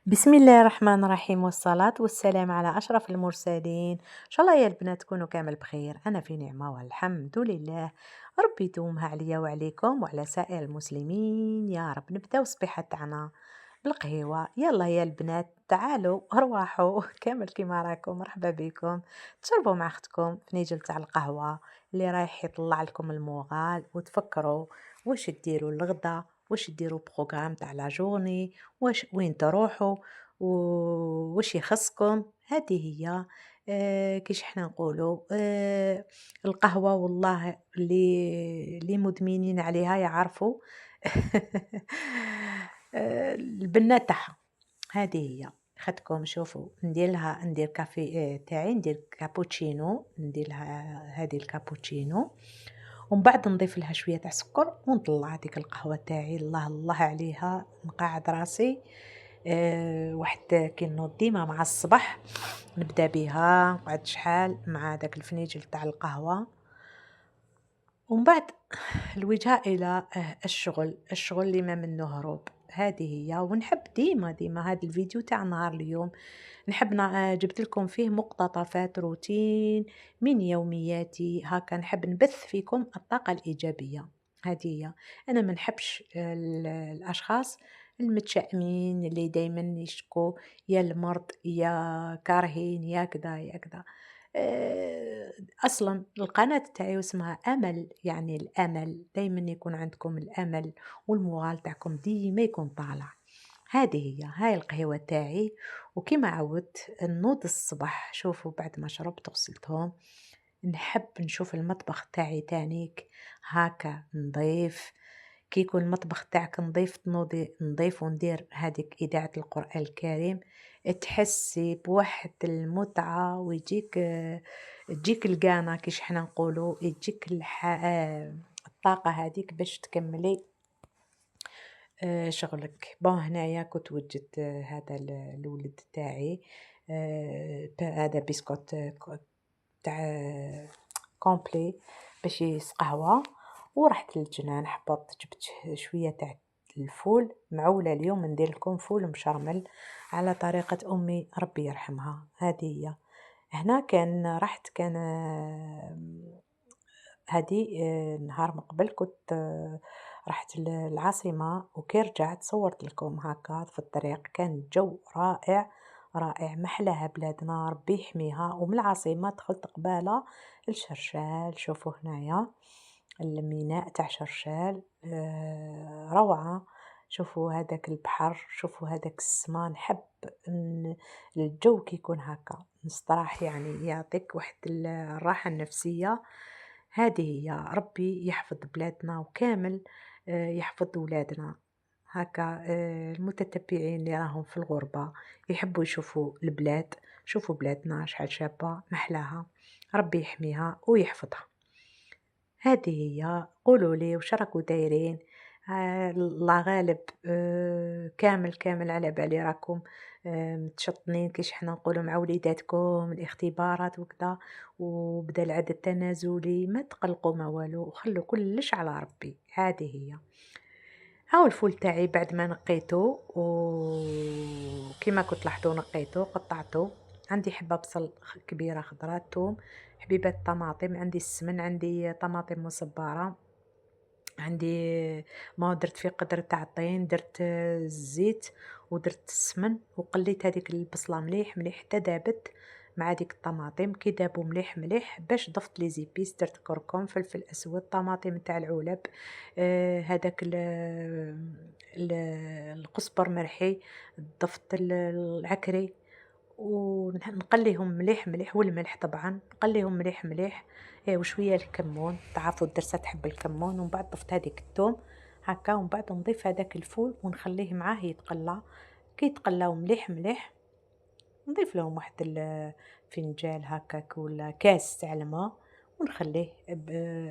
بسم الله الرحمن الرحيم والصلاة والسلام على أشرف المرسلين. إن شاء الله يا البنات تكونوا كامل بخير، أنا في نعمة والحمد لله. ربي يدومها عليا وعليكم وعلى سائر المسلمين يا رب. نبداو الصبيحة تاعنا بالقهيوة. يلا يا البنات تعالوا ارواحوا كامل كيما راكم، مرحبا بكم. تشربوا مع اختكم فنيجل تاع القهوة اللي رايح يطلع لكم الموغال، وتفكروا واش ديروا الغدا، واش ديروا بروغرام تاع لا جورني، وين تروحوا، واش يخصكم. هذه هي كيش احنا نقولوا القهوة. والله اللي مدمنين عليها يعرفوا البنات تاعها. هذه هي خدكم شوفوا، ندير كافي تاعي، ندير كابوتشينو، ندير لها هذه الكابوتشينو، ومن بعد نضيف لها شويه تاع سكر ونطلع هذيك القهوه تاعي. الله الله عليها، نقعد راسي واحد كي نوض ديما مع الصباح نبدا بها، نقعد شحال مع داك الفنيجل تاع القهوه، ومن بعد الوجهة إلى الشغل اللي ما منه هروب. هذه هي. ونحب ديما هذا الفيديو تاع نهار اليوم نحب جبت لكم فيه مقتطفات روتين من يومياتي، هكا نحب نبث فيكم الطاقة الإيجابية. هذه هي. أنا ما نحبش الأشخاص المتشائمين اللي دايما يشكوا يا المرض يا كارهين يا كذا يا كذا. آآ أصلًا القناة تاعي واسمها أمل، يعني الأمل، دايمًا يكون عندكم الأمل والمورال تاعكم ديما يكون طالع. هذه هي، هاي القهوة تاعي. وكيما عودت نوض الصباح، شوفوا بعد ما شربت وغسلتهم نحب نشوف المطبخ تاعي تانيك هاكا نضيف. كي يكون المطبخ تاعك نظيف تنوضي نضيف وندير هذيك إذاعة القرآن الكريم، تحسي بواحد المتعة ويجيك تجيك القانا كيش حنا نقولوا، يجيك الطاقة هذيك باش تكملي شغلك. بون هنايا كنت وجدت هذا الولد تاعي هذا بسكوت تاع كومبلي باش قهوة. ورحت للجنان، حبطت جبت شوية تاع الفول معولة. اليوم ندير لكم فول مشرمل على طريقة أمي ربي يرحمها. هذه هي. هنا كان هذه نهار من قبل كنت رحت للعاصمة، وكي رجعت صورت لكم هكا في الطريق. كان الجو رائع رائع، محلاها بلادنا ربي يحميها. ومن العاصمة دخلت قبالة الشرشال. شوفوا هنايا الميناء تاع شرشال روعة. شوفوا هذاك البحر، شوفوا هذاك السما. نحب الجو كي يكون هكا نستراح، يعني يعطيك واحد الراحة النفسية. هذه هي. ربي يحفظ بلادنا وكامل يحفظ ولادنا. هكا المتتبعين اللي راهم في الغربة يحبوا يشوفوا البلاد، شوفوا بلادنا شحال شابة محلاها. ربي يحميها ويحفظها. هذه هي. قولوا لي واش راكو دايرين. الله غالب كامل على بالي راكم متشطنين كيش حنا نقولوا مع وليداتكم الاختبارات وكذا، وبدا العدد التنازلي. ما تقلقوا ما والو، وخلوا كلش على ربي. هذه هي. هاو الفول تاعي بعد ما نقيته وكما كنت لاحظوا نقيته قطعته. عندي حبة بصل كبيرة خضراء، توم، حبيبات طماطم، عندي السمن، عندي طماطم مصبارة، عندي ما درت فيه قدر تاع الطين، درت الزيت ودرت السمن وقليت هذيك البصلة مليح حتى دابت مع ديك الطماطم. كي دابوا مليح باش ضفت لي زيبيس، درت كركم، فلفل اسود، طماطم تاع العلب، هذاك القزبر مرحي، ضفت العكري، ونقليهم مليح والملح طبعا نقليهم مليح. وشويه الكمون، تعرفوا الدرسه تحب الكمون. ومن بعد ضفت هذيك الثوم هكا، ومن بعد نضيف هذاك الفول ونخليه معاه يتقلى. كي يتقلاو مليح نضيف لهم واحد الفنجان هكاك ولا كاس تاع الماء، ونخليه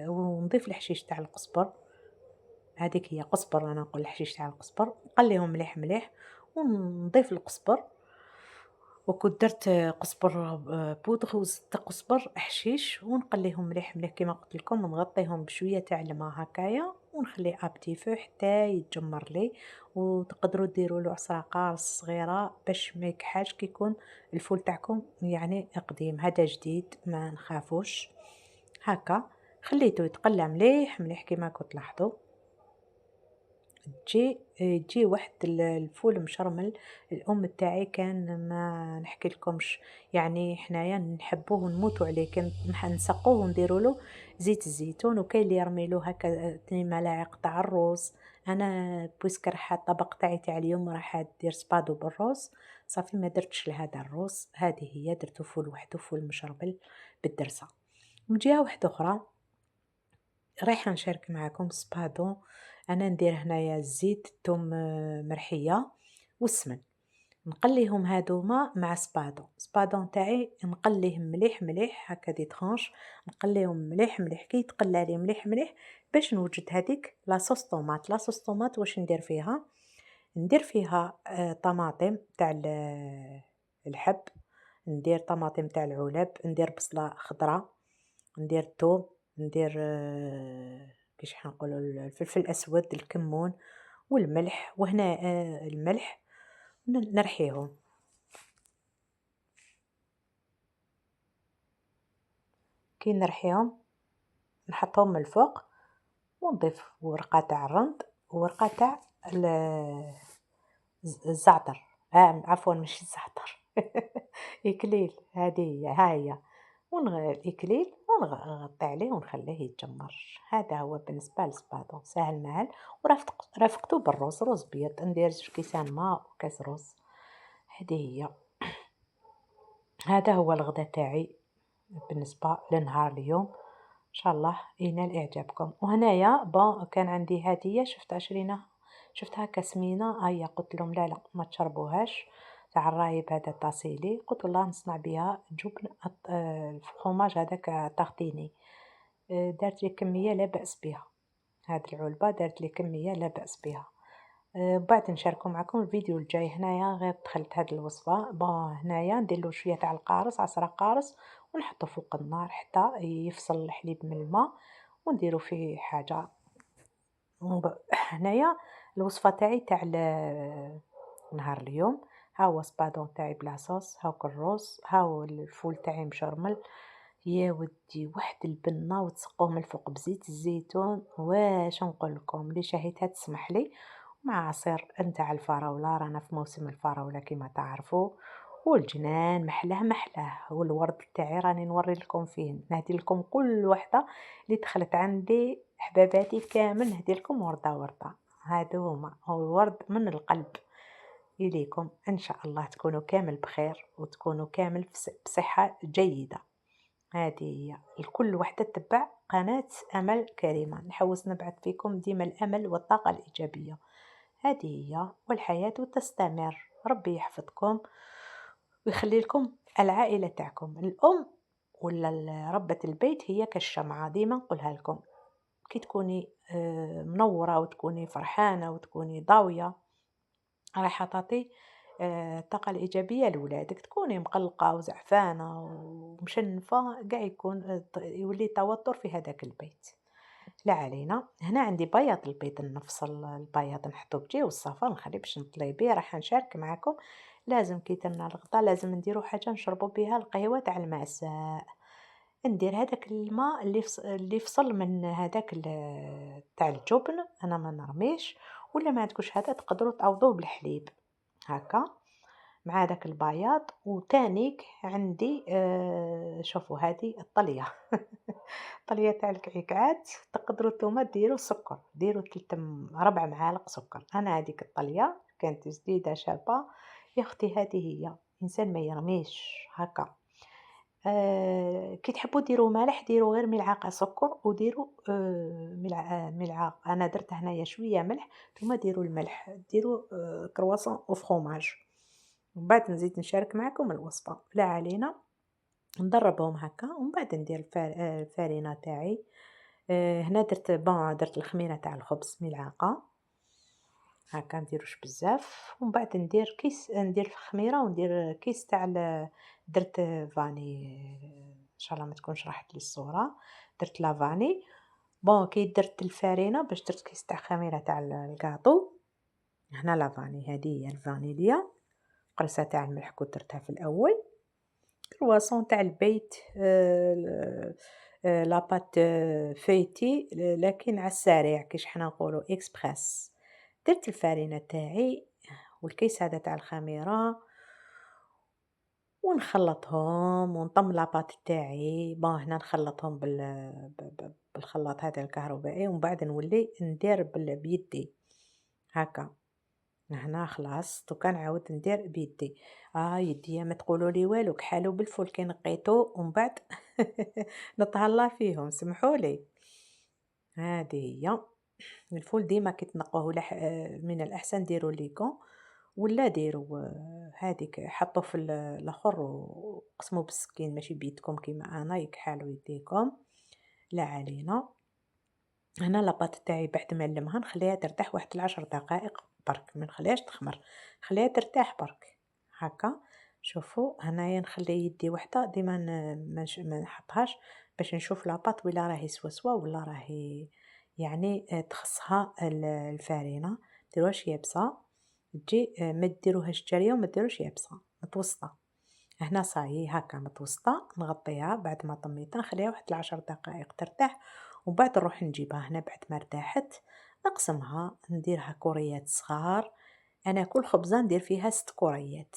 ونضيف الحشيش تاع القزبر. هذيك هي قزبر، انا نقول الحشيش تاع القزبر. نقليهم مليح ونضيف القزبر. وكنت درت قزبر بودغ وزدت قزبر حشيش، ونقليهم مليح كيما قلت لكم، ونغطيهم بشويه تاع الماء هكايا ونخليه ابتي فو حتى يتجمر لي. وتقدروا ديروا له عصرة قارص صغيرة باش ما يكحاش كي يكون الفول تاعكم يعني قديم. هذا جديد ما نخافوش. هكا خليته يتقلى مليح مليح كيما راكم تلاحظوا. تجي واحد الفول مشرمل. الأم تاعي كان ما نحكي لكمش، يعني حنايا نحبوه ونموتوا عليه، كان نسقوه ونديروا له زيت الزيتون، وكاين اللي يرمي له هكا 2 ملاعق تاع الروز. انا بويسك راح الطبق تاع اليوم راح دير سبادو بالروز، صافي ما درتش لهذا الروز، هذه هي درتو فول وحده، فول مشربل بالدرسه. من جهه واحده اخرى رايحة نشارك معاكم سبادو. أنا ندير هنايا الزيت، الثوم مرحية والسمن، نقليهم هادوما مع سبادو نتاعي نقليه مليح مليح هكا دي ترونش، نقليهم مليح مليح كي يتقلى لي مليح مليح باش نوجد هذيك لاصوص طوماط. لاصوص طوماط واش ندير فيها؟ ندير فيها طماطم تاع الحب، ندير طماطم تاع العلب، ندير بصلة خضراء، ندير الثوم، ندير كيش حنقولوا الفلفل الأسود، الكمون والملح. وهنا الملح نرحيهم. كي نرحيهم نحطهم من الفوق ونضيف ورقة تاع الرند وورقة تاع الزعتر، عفوا ماشي الزعتر إكليل، هذه هي ها هي. الإكليل ونغطي عليه ونخليه يتجمر. هذا هو بالنسبة للسبادو، ساهل ماهل. رافقته بالروز، روز بيض، ندير 2 كيسان ماء وكاس روز. هذه هي. هذا هو الغدا تاعي بالنسبة لنهار اليوم، ان شاء الله ينال اعجابكم. وهنايا كان عندي هديه شفتها شريناها، شفتها كسمينه، هيا قلت لهم لا لا ما تشربوهاش، تاع الرايب هذا تاسيلي، قلت والله نصنع بها جبن الفرماج هذاك تاختيني. دارت لي كميه لا باس بها، هذه العلبه دارت لي كميه لا باس بها. بعد نشاركو معكم الفيديو الجاي. هنايا غير دخلت هاد الوصفه. هنايا نديرلو شويه تاع القارص، عصره قارص، ونحطو فوق النار حتى يفصل الحليب من الماء، ونديرو فيه حاجه. هنايا الوصفه تاعي تاع نهار اليوم، ها هو سبادون تاعي بلا صوص، هاوك الروز، هاو الفول تاعي مشرمل. يا ودي واحد البنه وتسقوه من الفوق بزيت الزيتون، واش نقول لكم اللي شهيتها تسمح لي، مع عصير نتاع الفراوله، رانا في موسم الفراوله كما تعرفوا، والجنان محلاه محلاه، والورد تاعي راني نوري لكم فيه، نهدي لكم كل وحده اللي دخلت عندي حباباتي كامل، نهدي لكم ورده ورده. هادو هما هو الورد من القلب إليكم، إن شاء الله تكونوا كامل بخير وتكونوا كامل بصحة جيدة. هذه هي. الكل وحدة تتبع قناة أمل كريمة، نحوس نبعث فيكم ديما الأمل والطاقة الإيجابية. هذه هي، والحياة تستمر. ربي يحفظكم ويخلي لكم العائلة تاعكم. الأم ولا ربة البيت هي كالشمعة، ديما نقولها لكم، كي تكوني منورة وتكوني فرحانة وتكوني ضاوية رايحة تعطي الطاقة الإيجابية لولادك. تكوني مقلقة وزعفانة ومشنفة قاع يكون يولي توتر في هذاك البيت. لا علينا. هنا عندي بياض البيض، نفصل البياض نحطو بجي والصفا نخلي باش نطلي بيه، راح نشارك معكم. لازم كي درنا الغدا لازم نديرو حاجة نشربو بها القهوة تاع المساء. ندير هذاك الماء اللي فصل من هذاك تاع الجبن، انا ما نرميش، ولا ما عندكوش هذا تقدروا تعوضوه بالحليب هكا مع داك البياض. وتانيك عندي شوفوا هذه الطليه الطليه تاع الكعكات، تقدروا نتوما ديروا سكر، ديروا 4 معالق سكر. انا هذيك الطليه كانت جديده شابه يا اختي، هذه هي، انسان ما يرميش هكا. كي تحبوا ديروا ملح ديروا غير ملعقه سكر، وديروا ملعقه، انا درت هنايا شويه ملح، نتوما ديروا الملح، ديروا كرواسون وفرomاج. ومن بعد نزيد نشارك معكم الوصفه. لا علينا، ندربهم هكا ومن بعد ندير الفارينه تاعي. هنا درت الخميره تاع الخبز ملعقه هكا، نديروش بزاف. ومن بعد ندير كيس، ندير الخميره وندير كيس تاع درت فاني، ان شاء الله ما تكونش راحت لي الصوره، درت لافاني. كي درت الفارينه باش درت كيس تاع خميره تاع الكاطو، هنا لافاني، هذه هي الفانيليا، قرصة تاع الملح كنت درتها في الأول. كرواسون تاع البيت، لاباط فايتي لكن على السريع كيش حنا نقولو إكسبريس. درت الفرينة تاعي والكيس هذا تاع الخميرة ونخلطهم ونطم لاباط تاعي. هنا نخلطهم بالخلاط هذا الكهربائي، ومن بعد نولي ندير بيدي هكا. هنا خلاص دوكا نعاود ندير بيدي. يديا ما تقولوا لي والو، كحالو بالفول كي نقيتو ومن بعد نتهلا فيهم، سمحوا لي. هذه هي الفول، ديما كي تنقوه من الأحسن ديروا ليكون ولا ديروا هذيك حطوه في الاخر وقسموه بالسكين ماشي بيدكم كيما انا، يكحالوا يديكم. لا علينا. هنا لاباط تاعي بعد ما نلمها نخليها ترتاح واحد 10 دقائق برك، ما نخليهاش تخمر، خليها ترتاح برك هكا. شوفوا هنايا نخلي يدي وحده ديما ما نحطهاش باش نشوف لاباط ولا راهي سوسوه ولا راهي يعني تخصها الفرينه. ديروهاش يابسه، تجي ما ديروهاش جاريه وما ديروش يابسه، متوسطه. هنا صايي هكا متوسطه، نغطيها بعد ما طميتها نخليها واحد 10 دقائق ترتاح، ومن بعد نروح نجيبها. هنا بعد ما ارتاحت نقسمها، نديرها كوريات صغار. انا كل خبزه ندير فيها 6 كوريات،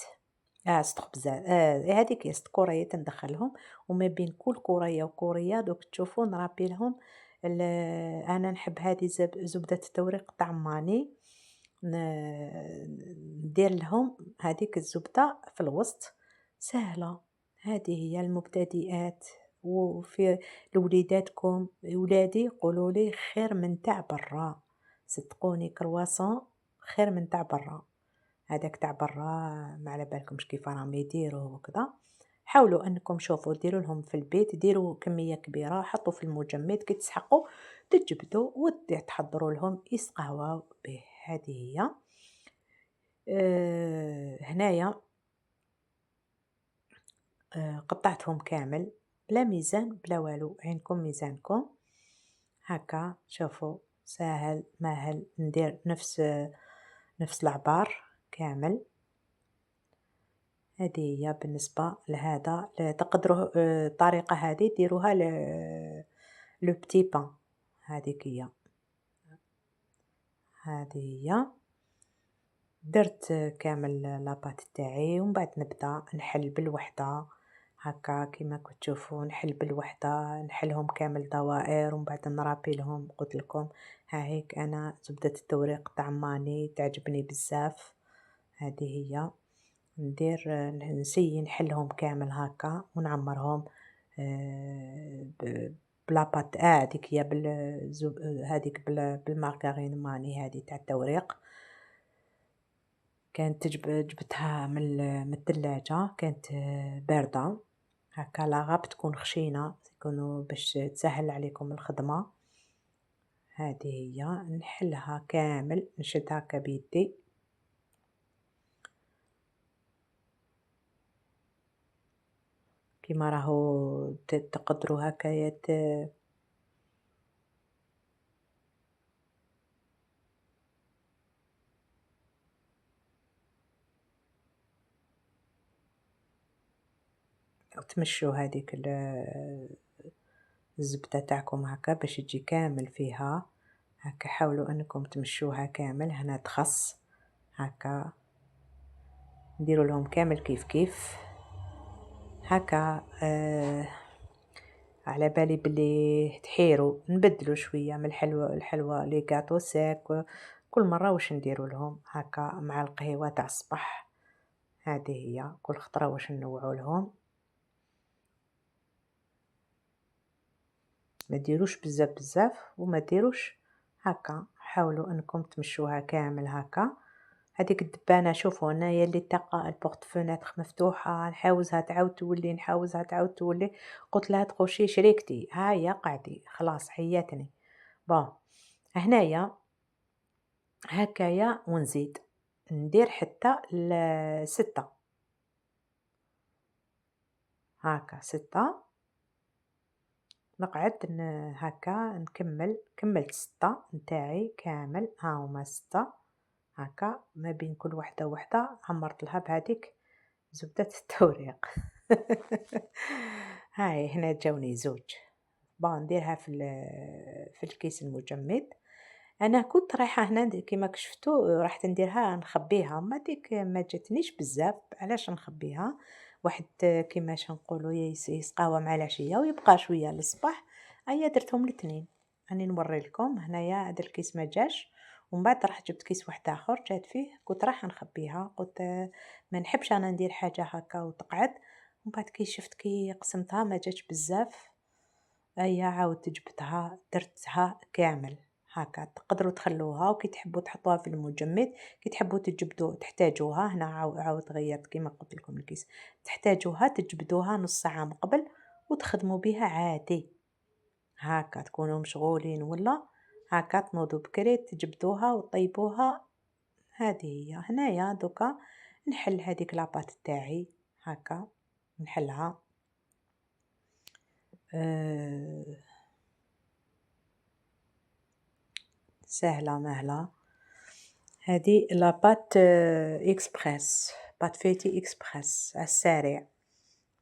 6 خبزات، هذيك هي 6 كوريات ندخلهم. وما بين كل كوريه وكوريه دوك تشوفوا نرابي لهم انا نحب هذه زبده التوريق طعماني، ندير لهم هذيك الزبده في الوسط. سهله، هذه هي المبتدئات. وفي لوليداتكم ولادي يقولوا لي خير من تاع برا، صدقوني كرواسون خير من تاع برا. هذاك تاع برا ما على بالكمش كيف راهم يديروه وكذا. حاولوا انكم شوفوا ديروا لهم في البيت، ديروا كميه كبيره، حطوا في المجمد كي تسحقوا تجبدوا وتحضروا لهم يسقهوا به. هذه هي. هنايا قطعتهم كامل بلا ميزان بلا والو، عينكم ميزانكم هكا. شوفوا ساهل ماهل، ندير نفس العبار كامل. هذه هي بالنسبة لهذا. تقدروا الطريقة هذه ديروها لو بتي بان. هذيك هي، هذه هي. درت كامل لاباط تاعي ومن بعد نبدا نحل بالوحده هكا كيما كنت تشوفوا، نحل بالوحده، نحلهم كامل دوائر ومن بعد نرابي لهم. قلت لكم ها هيك انا زبده التوريق طعماني تعجبني بزاف. هذه هي. ندير نسي نحلهم كامل هكا ونعمرهم بلاباط هذيك هي هذيك بالمارغرين ماني هذه تاع التوريق. كانت جبتها من الثلاجة، كانت باردة هكا. لاغاب تكون خشينة يكونوا باش تسهل عليكم الخدمة. هذه هي. نحلها كامل، نشد هكا بيدي كيما راهو تقدروا هكايا تمشوا هذيك الزبدة تاعكم هكا باش تجي كامل فيها هكا. حاولوا انكم تمشوها كامل. هنا تخص هكا، نديروا لهم كامل كيف كيف هكا. على بالي بلي تحيروا نبدلوا شويه من الحلوى لي غاتو ساك كل مره واش نديروا لهم هكا مع القهوه تاع الصباح. هذه هي كل خطره واش نوعوا لهم. ما ديروش بزاف بزاف وما ديروش هكا. حاولوا انكم تمشوها كامل هكا. هذيك الدبانه شوفوا هنايا اللي تلقى البورت فونيتر مفتوحه، نحاوزها تعاود تولي، نحاوزها تعاود تولي. قلت لها تخشي شريكتي هيا قعدي خلاص حياتني. هنايا هكايا ونزيد ندير حتى 6 هكا 6. نقعد هكا نكمل. كملت 6 نتاعي كامل، ها هما 6 هاكا ما بين كل وحدة وحدة عمرت لها بهذيك زبدة التوريق. هاي هنا جاوني زوج. نديرها في الكيس المجمد. أنا كنت رايحة هنا كيما شفتوا رحت نديرها نخبيها، أما ديك ما جاتنيش بزاف. علاش نخبيها؟ واحد كيماش نقولوا يسقاوها مع العشية ويبقى شوية للصباح. أيا درتهم الاثنين. راني نوري لكم هنايا هذا الكيس ما جاش، ومن بعد رحت جبت كيس واحد آخر جات فيه. كنت رايحة نخبيها، قلت ما نحبش أنا ندير حاجة هكا وتقعد. ومن بعد كي شفت كي قسمتها ما جاتش بزاف، أيا عاودت جبتها درتها كامل هاكا. تقدروا تخلوها وكي تحبوا تحطوها في المجمد، كي تحبوا تجبدوا تحتاجوها. هنا عاود غيرت كيما قلت لكم الكيس، تحتاجوها تجبدوها نص ساعة من قبل وتخدموا بها عادي. هاكا تكونوا مشغولين ولا هاكا تنوضوا بكري تجبدوها وطيبوها. هذه هي. هنايا دوكا نحل هذيك لاباط تاعي هاكا، نحلها. سهلة مهلة. هذه لاباط اكسبريس، بات فيتي اكسبريس على السريع،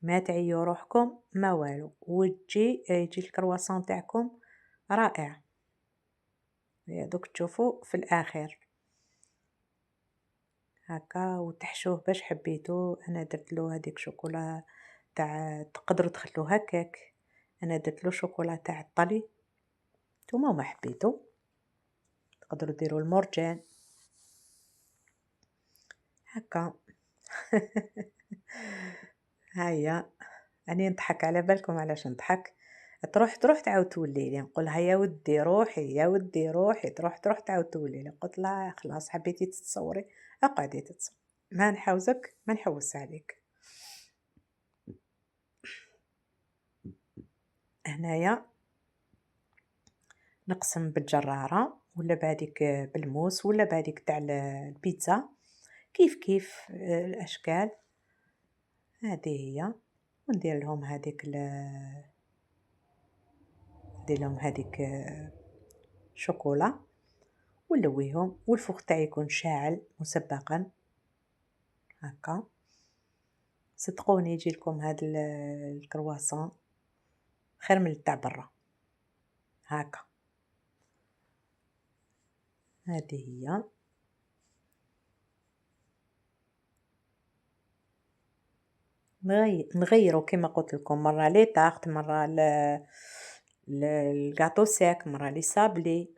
ما تعيو روحكم ما والو، وتجي يجي الكرواسون تاعكم رائع. دوك تشوفوا في الاخر هكا وتحشوه باش حبيتو. انا درت له هذيك شوكولا تاع، تقدروا تخلوه هكاك. انا درت له شوكولا تاع الطلي، نتوما ما حبيتو تقدروا ديروا المرجان هكا. هيا اني نضحك على بالكم علاش نضحك. تروح تعاود تولي لي، نقولها يا ودي روحي يا ودي روحي، تروح تعاود تولي لي. قلت لها خلاص حبيتي تتصوري اقعدي تتصوري، ما نحوزك ما نحوس عليك. هنايا نقسم بالجرارة ولا بهذيك بالموس ولا بهذيك تاع البيتزا، كيف كيف الاشكال. هذه هي. وندير لهم هذيك ندير لهم هذيك شوكولا ونلويهم، والفوق تاعي يكون شاعل مسبقا هكا. صدقوني يجي لكم هذا الكرواسون خير من تاع برا هكا. هذه هي. نغيروا كما قلت لكم، مره لي طاخت، مره الكاطو ساك، مره لي صابلي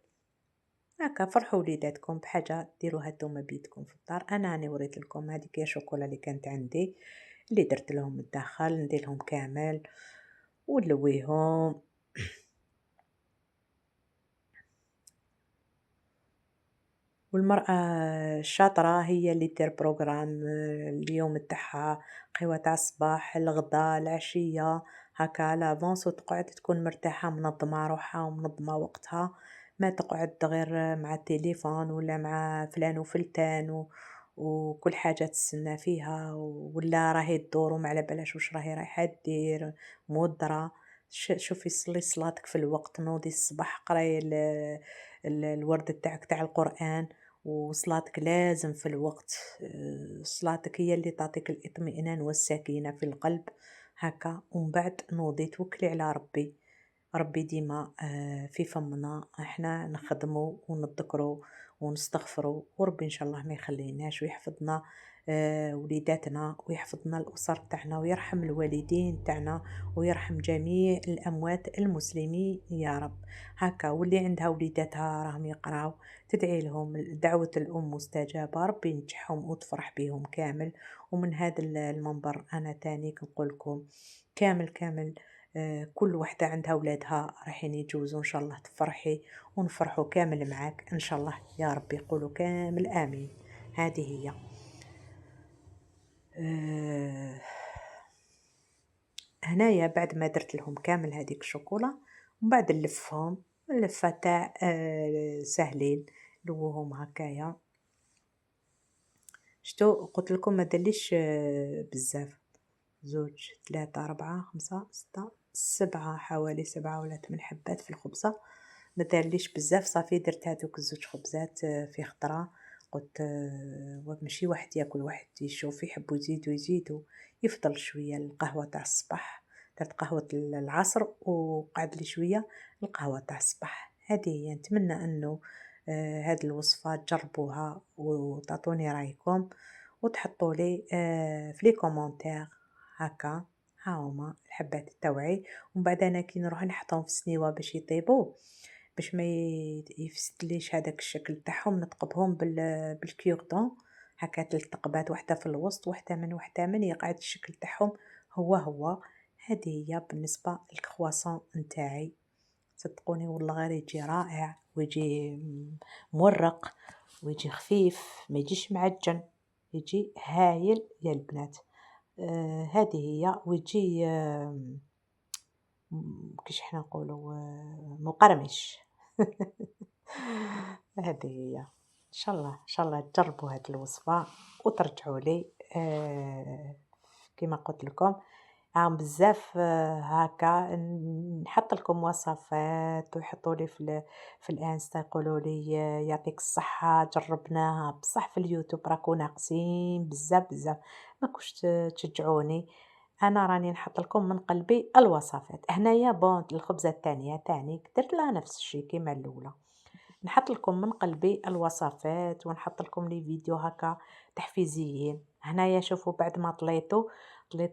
هكا. فرحوا وليداتكم بحاجه ديروها نتوما بيدكم في الدار. انا راني وريت لكم هذيك هي الشوكولا اللي كانت عندي اللي درت لهم الداخل، ندير لهم كامل ونلويهم. والمرأة الشاطرة هي اللي دير بروغرام اليوم تاعها، قهوة تاع الصباح الغدا العشية هكا لافونس، وتقعد تكون مرتاحة منظمة روحها ومنظمة وقتها، ما تقعد غير مع التليفون ولا مع فلان وفلتان وكل حاجة تستنى فيها، ولا راهي تدور وما على بلاش واش راهي رايحة دير مودرة. شوفي صلي صلاتك في الوقت، نوضي الصباح قراي الورد تاعك تاع القرآن، وصلاتك لازم في الوقت. صلاتك هي اللي تعطيك الاطمئنان والسكينة في القلب هكا. ومن بعد نوضي توكلي على ربي. ربي ديما في فمنا، احنا نخدمو ونذكرو ونستغفروا، وربي ان شاء الله ما يخليناش ويحفظنا وليداتنا ويحفظنا الأسر تاعنا ويرحم الوالدين تاعنا ويرحم جميع الأموات المسلمين يا رب هكا. واللي عندها وليداتها راهم يقراو تدعي لهم، دعوة الأم مستجابة، ربي ينجحهم وتفرح بهم كامل. ومن هذا المنبر أنا تاني نقول لكم كامل كامل كل وحدة عندها ولادها رايحين يجوزوا إن شاء الله تفرحي ونفرحوا كامل معاك إن شاء الله يا رب. يقولوا كامل آمين. هذه هي. هنايا بعد ما درت لهم كامل هذيك الشوكولا ومن بعد نلفهم اللفة تاع سهلين، لوهم هكايا. شتو قلت لكم ما دليش بزاف، زوج ثلاثة أربعة خمسة ستة سبعة، حوالي 7 ولا 8 حبات في الخبزة. ما دارليش بزاف، صافي درت هذوك الزوج خبزات في خضرة تقعد ماشي واحد ياكل واحد يشوف يحبوا يزيدوا يفضل شويه القهوه تاع الصباح. درت قهوه العصر وقعد لي شويه القهوه تاع الصباح. هذه هي. نتمنى انه هاد الوصفه تجربوها وتعطوني رايكم وتحطوا لي في لي كومونتير هكا. ها هما الحبات التوعي. ومن بعد انا كي نروح نحطهم في السنيوه باش يطيبوا، باش ما يفسدليش هذاك الشكل تاعهم، نثقبهم بالكيوردون هكا 3 ثقبات، وحده في الوسط وحده من يقعد الشكل تاعهم هو. هذه هي بالنسبه للكرواسون نتاعي. صدقوني والله غير يجي رائع ويجي مورق ويجي خفيف، ما يجيش معجن، يجي هايل يا البنات. هذه هي. ويجي كيش حنا نقولوا مقرمش. هذه هي. ان شاء الله تجربوا هذه الوصفه وترجعوا لي. كما قلت لكم بزاف هكا نحط لكم وصفات ويحطوا لي في الانستا يقولوا لي يعطيك الصحه جربناها، بصح في اليوتيوب راكو ناقصين بزاف. ماكوش تشجعوني. انا راني نحط لكم من قلبي الوصفات. هنايا بون الخبزه الثانيه تاني درت لها نفس الشيء كيما الاولى. نحط لكم من قلبي الوصفات ونحط لكم لي فيديو هكا تحفيزيين. هنايا شوفوا بعد ما طليته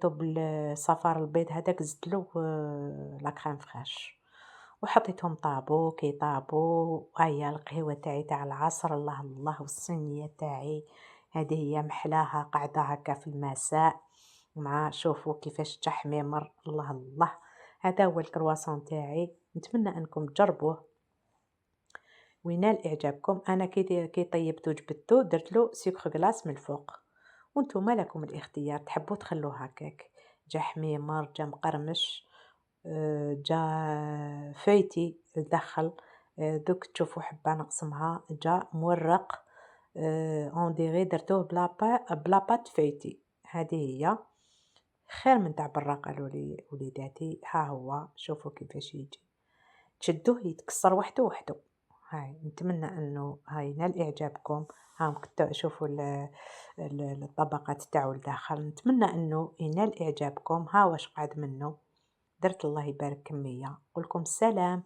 بالصفار البيض هذاك زدتلو لا كريم فريش وحطيتهم طابو. كي طابو هيا القهوه تاعي تاع العصر. الله الله. والصينيه تاعي هذه هي محلاها قاعده هكا في المساء مع شوفوا كيفاش تحميمر. الله الله. هذا هو الكرواسون تاعي. نتمنى انكم تجربوه وينال اعجابكم. انا كي طيبته جبدته درت له سكر غلاس من الفوق، وانتم لكم الاختيار تحبوا تخلوه هكاك. جا حميمر، جا مقرمش، جا فايتي الدخل. دوك تشوفوا حبه نقسمها جا مورق. اون ديغي درتوه بلا بات فايتي. هذه هي خير من تاع برا قالوا لي وليداتي. ها هو شوفوا كيفاش يجي، تشدوه يتكسر وحده. هاي نتمنى انه هاي ينال اعجابكم. هاهم شوفوا الطبقات تاعو الداخل. نتمنى انه ينال اعجابكم. ها واش قعد منه درت. الله يبارك كمية. قولكم سلام.